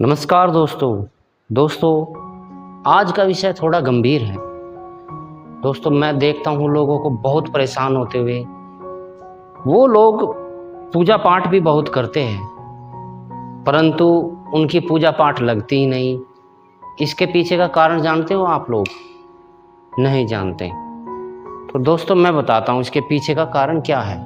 नमस्कार दोस्तों आज का विषय थोड़ा गंभीर है। दोस्तों मैं देखता हूँ लोगों को बहुत परेशान होते हुए। वो लोग पूजा पाठ भी बहुत करते हैं परंतु उनकी पूजा पाठ लगती ही नहीं। इसके पीछे का कारण जानते हो आप लोग? नहीं जानते। तो दोस्तों मैं बताता हूँ इसके पीछे का कारण क्या है।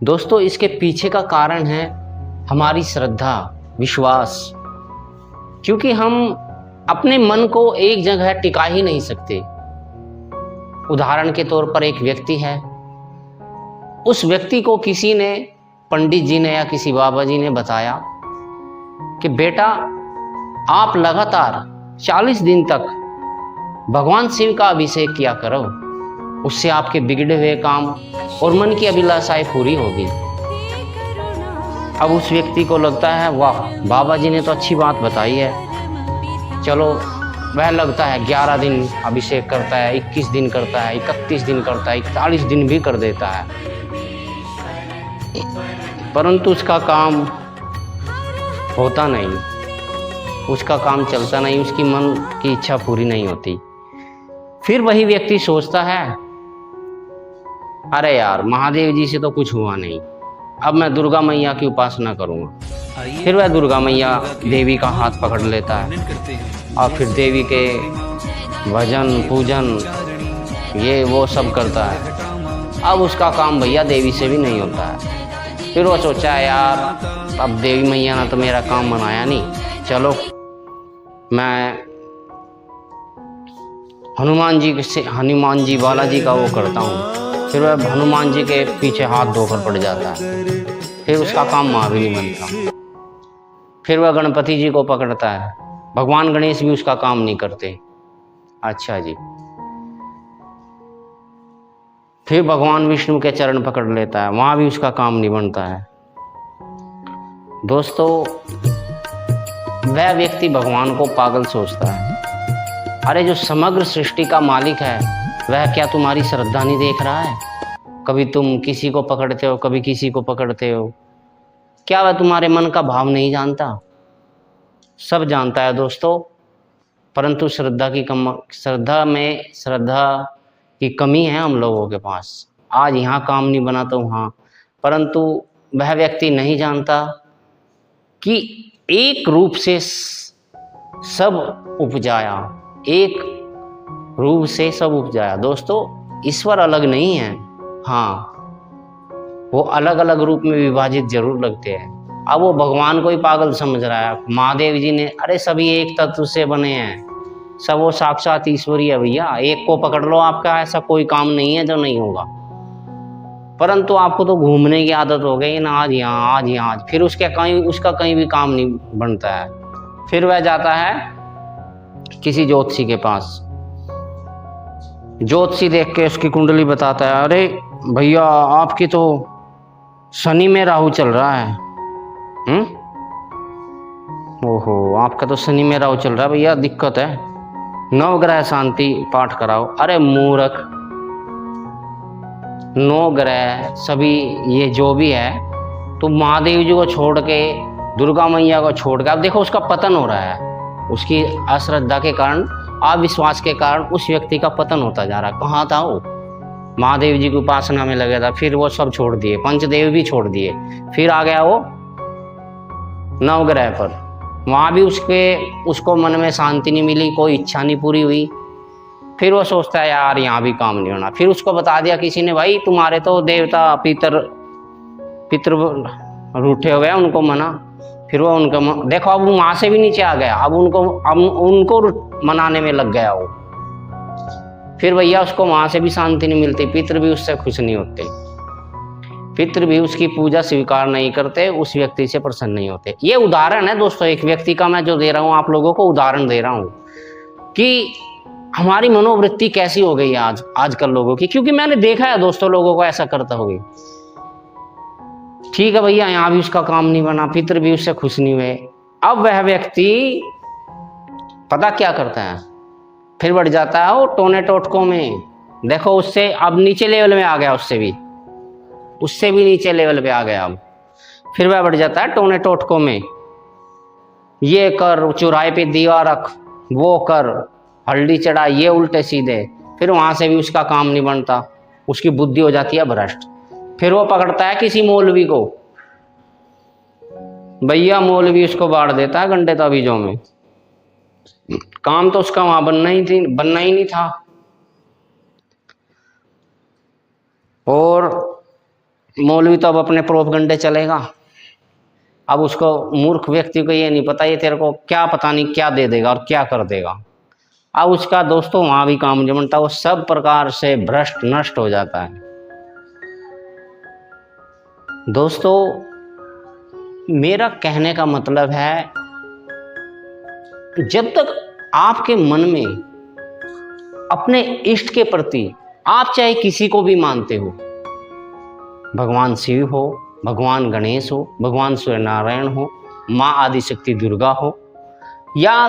दोस्तों इसके पीछे का कारण है हमारी श्रद्धा, विश्वास। क्योंकि हम अपने मन को एक जगह टिका ही नहीं सकते। उदाहरण के तौर पर एक व्यक्ति है, उस व्यक्ति को किसी ने, पंडित जी ने या किसी बाबा जी ने बताया कि बेटा आप लगातार 40 दिन तक भगवान शिव का अभिषेक किया करो, उससे आपके बिगड़े हुए काम और मन की अभिलाषाएं पूरी होगी। अब उस व्यक्ति को लगता है वाह, बाबा जी ने तो अच्छी बात बताई है। चलो वह लगता है 11 दिन अभिषेक करता है, 21 दिन करता है, 31 दिन करता है, 41 दिन भी कर देता है, परंतु उसका काम होता नहीं, उसका काम चलता नहीं, उसकी मन की इच्छा पूरी नहीं होती। फिर वही व्यक्ति सोचता है अरे यार, महादेव जी से तो कुछ हुआ नहीं, अब मैं दुर्गा मैया की उपासना करूंगा। फिर वह दुर्गा मैया देवी का हाथ पकड़ लेता है और फिर देवी के भजन पूजन ये वो सब करता है। अब उसका काम भैया देवी से भी नहीं होता है। फिर वो सोचा है यार, अब देवी मैया ने तो मेरा काम बनाया नहीं, चलो मैं हनुमान जी बालाजी का वो करता हूँ। फिर वह हनुमान जी के पीछे हाथ धोकर पड़ जाता है। फिर उसका काम वहाँ भी नहीं बनता। फिर वह गणपति जी को पकड़ता है, भगवान गणेश भी उसका काम नहीं करते। अच्छा जी। फिर भगवान विष्णु के चरण पकड़ लेता है, वहाँ भी उसका काम नहीं बनता है। दोस्तों वह व्यक्ति भगवान को पागल सोचता है। अरे जो समग्र सृष्टि का मालिक है वह क्या तुम्हारी श्रद्धा नहीं देख रहा है? कभी तुम किसी को पकड़ते हो, कभी किसी को पकड़ते हो। क्या वह तुम्हारे मन का भाव नहीं जानता? सब जानता है दोस्तों, परंतु श्रद्धा की कमी है हम लोगों के पास। आज यहाँ काम नहीं बना तो वहाँ। परंतु वह व्यक्ति नहीं जानता कि एक रूप से सब उपजाया, दोस्तों ईश्वर अलग नहीं है। हाँ, वो अलग अलग रूप में विभाजित जरूर लगते हैं। अब वो भगवान को ही पागल समझ रहा है। महादेव जी ने, अरे सभी एक तत्व से बने हैं, सब वो साक्षात ईश्वरी है भैया। एक को पकड़ लो, आपका ऐसा कोई काम नहीं है जो नहीं होगा। परंतु आपको तो घूमने की आदत हो गई ना, आज यहाँ, फिर उसका कहीं भी काम नहीं बनता है। फिर वह जाता है किसी ज्योतिषी के पास। ज्योतिषी देख के उसकी कुंडली बताता है, अरे भैया आपकी तो शनि में राहु चल रहा है। ओहो, आपका तो शनि में राहु चल रहा है भैया, दिक्कत है, नवग्रह शांति पाठ कराओ। अरे मूर्ख, 9 ग्रह सभी ये जो भी है, तो महादेव जी को छोड़ के, दुर्गा मैया को छोड़ के, अब देखो उसका पतन हो रहा है। उसकी अश्रद्धा के कारण, अविश्वास के कारण उस व्यक्ति का पतन होता जा रहा है। कहाँ था वो? महादेव जी की उपासना में लगा था, फिर वो सब छोड़ दिए, पंचदेव भी छोड़ दिए, फिर आ गया वो नवग्रह पर। वहाँ भी उसको मन में शांति नहीं मिली, कोई इच्छा नहीं पूरी हुई। फिर वो सोचता है यार यहाँ भी काम नहीं होना। फिर उसको बता दिया किसी ने, भाई तुम्हारे तो देवता पितर रूठे हुए हैं, उनको मना। फिर वो देखो अब वहां से भी नीचे आ गया, अब उनको मनाने में लग गया वो। फिर भैया उसको वहां से भी शांति नहीं मिलती, पितर भी उससे खुश नहीं होते, पितर भी उसकी पूजा स्वीकार नहीं करते, उस व्यक्ति से प्रसन्न नहीं होते। ये उदाहरण है दोस्तों, एक व्यक्ति का मैं जो दे रहा हूँ आप लोगों को, उदाहरण दे रहा हूँ कि हमारी मनोवृत्ति कैसी हो गई है आजकल लोगों की। क्योंकि मैंने देखा है दोस्तों लोगों को ऐसा करता होगी। ठीक है भैया, यहाँ भी उसका काम नहीं बना, पितर भी उससे खुश नहीं हुए। अब वह व्यक्ति पता क्या करता है, फिर बढ़ जाता है वो टोने टोटकों में। देखो उससे अब नीचे लेवल में आ गया, उससे भी नीचे लेवल पे आ गया। अब फिर वह बढ़ जाता है टोने टोटकों में। ये कर, चौराहे पे दिया रख, वो कर, हल्दी चढ़ा, ये उल्टे सीधे, फिर वहां से भी उसका काम नहीं बनता, उसकी बुद्धि हो जाती है भ्रष्ट। फिर वो पकड़ता है किसी मौलवी को, भैया मौलवी उसको बांट देता है गंडे ताबीजों में। काम तो उसका वहां बनना ही नहीं था। और मौलवी तो अब अपने प्रोपगंडे चलेगा। अब उसको मूर्ख व्यक्ति को ये नहीं पता ये तेरे को क्या पता नहीं क्या दे देगा और क्या कर देगा। अब उसका दोस्तों वहां भी काम नहीं बनता, वो सब प्रकार से भ्रष्ट नष्ट हो जाता है। दोस्तों मेरा कहने का मतलब है, जब तक आपके मन में अपने इष्ट के प्रति, आप चाहे किसी को भी मानते हो, भगवान शिव हो, भगवान गणेश हो, भगवान सूर्य नारायण हो, माँ आदिशक्ति दुर्गा हो, या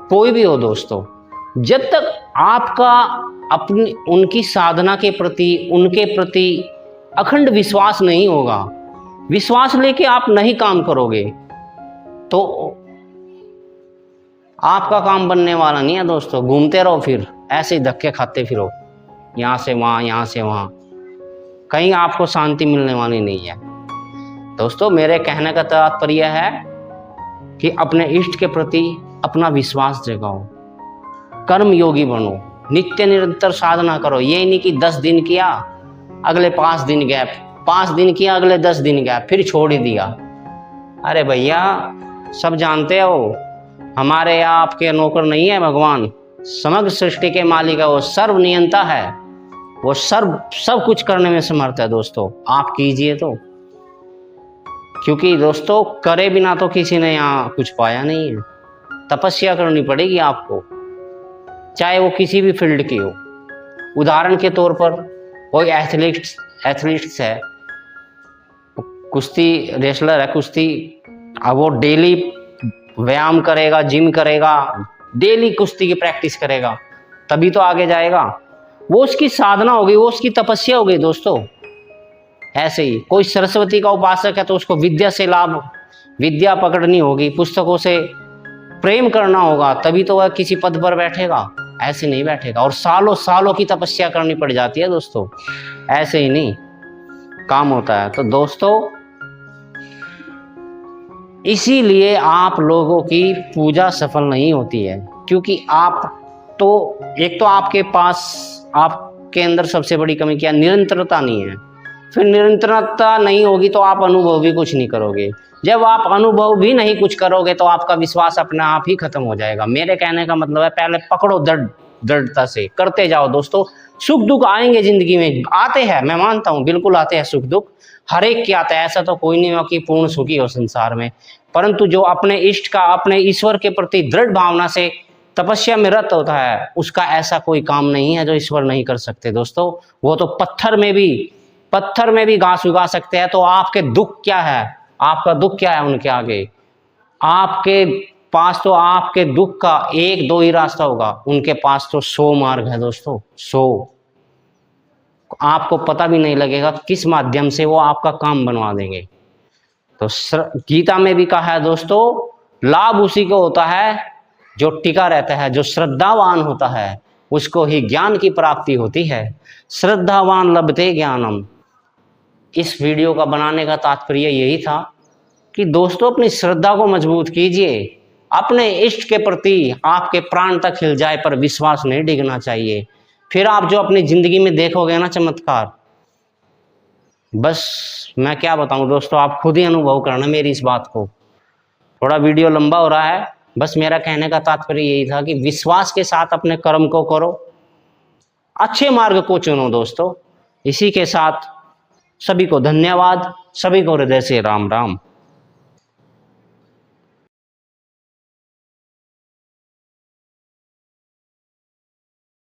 कोई भी हो दोस्तों, जब तक आपका अपनी उनकी साधना के प्रति, उनके प्रति अखंड विश्वास नहीं होगा, विश्वास लेके आप नहीं काम करोगे, तो आपका काम बनने वाला नहीं है दोस्तों। घूमते रहो, फिर ऐसे ही धक्के खाते फिरो, यहाँ से वहाँ, यहाँ से वहाँ, कहीं आपको शांति मिलने वाली नहीं है। दोस्तों मेरे कहने का तात्पर्य है कि अपने इष्ट के प्रति अपना विश्वास जगाओ, कर्म योगी बनो, नित्य निरंतर साधना करो। ये नहीं कि 10 दिन किया अगले 5 दिन गैप, 5 दिन किया अगले 10 दिन गैप, फिर छोड़ ही दिया। अरे भैया सब जानते हो हमारे यहाँ आपके नौकर नहीं है भगवान, समग्र सृष्टि के मालिक है, वो सर्वनियंता है, वो सब कुछ करने में समर्थ है। दोस्तों आप कीजिए तो, क्योंकि दोस्तों करे बिना तो किसी ने यहाँ कुछ पाया नहीं है। तपस्या करनी पड़ेगी आपको, चाहे वो किसी भी फील्ड की हो। उदाहरण के तौर पर कोई एथलीट्स है, कुश्ती रेसलर है, कुश्ती, अब वो डेली व्यायाम करेगा, जिम करेगा, डेली कुश्ती की प्रैक्टिस करेगा, तभी तो आगे जाएगा। वो उसकी साधना होगी, वो उसकी तपस्या होगी दोस्तों। ऐसे ही कोई सरस्वती का उपासक है तो उसको विद्या से लाभ, विद्या पकड़नी होगी, पुस्तकों से प्रेम करना होगा, तभी तो वह किसी पद पर बैठेगा, ऐसे नहीं बैठेगा। और सालों सालों की तपस्या करनी पड़ जाती है दोस्तों, ऐसे ही नहीं काम होता है। तो दोस्तों इसीलिए आप लोगों की पूजा सफल नहीं होती है, क्योंकि आप तो एक तो आपके पास, आपके अंदर सबसे बड़ी कमी क्या, निरंतरता नहीं है। फिर निरंतरता नहीं होगी तो आप अनुभव भी कुछ नहीं करोगे। जब आप अनुभव भी नहीं कुछ करोगे तो आपका विश्वास अपने आप ही खत्म हो जाएगा। मेरे कहने का मतलब है पहले पकड़ो दृढ़ता से, करते जाओ दोस्तों। सुख दुख आएंगे जिंदगी में, आते हैं, मैं मानता हूँ बिल्कुल आते हैं सुख दुख, हर एक के आता है, ऐसा तो कोई नहीं हो कि पूर्ण सुखी हो संसार में। परंतु जो अपने इष्ट का, अपने ईश्वर के प्रति दृढ़ भावना से तपस्या में रत होता है, उसका ऐसा कोई काम नहीं है जो ईश्वर नहीं कर सकते दोस्तों। वो तो पत्थर में भी घास उगा सकते हैं। तो आपके दुख क्या है, आपका दुख क्या है उनके आगे? आपके पास तो आपके दुख का 1-2 ही रास्ता होगा, उनके पास तो 100 मार्ग है दोस्तों, 100। आपको पता भी नहीं लगेगा किस माध्यम से वो आपका काम बनवा देंगे। तो गीता में भी कहा है दोस्तों, लाभ उसी को होता है जो टिका रहता है, जो श्रद्धावान होता है उसको ही ज्ञान की प्राप्ति होती है। श्रद्धावान लभते ज्ञानम। इस वीडियो का बनाने का तात्पर्य यही था कि दोस्तों अपनी श्रद्धा को मजबूत कीजिए, अपने इष्ट के प्रति आपके प्राण तक हिल जाए पर विश्वास नहीं डिगना चाहिए। फिर आप जो अपनी जिंदगी में देखोगे ना चमत्कार, बस मैं क्या बताऊं दोस्तों, आप खुद ही अनुभव करना मेरी इस बात को। थोड़ा वीडियो लंबा हो रहा है, बस मेरा कहने का तात्पर्य यही था कि विश्वास के साथ अपने कर्म को करो, अच्छे मार्ग को चुनो दोस्तों। इसी के साथ सभी को धन्यवाद, सभी को हृदय से राम राम।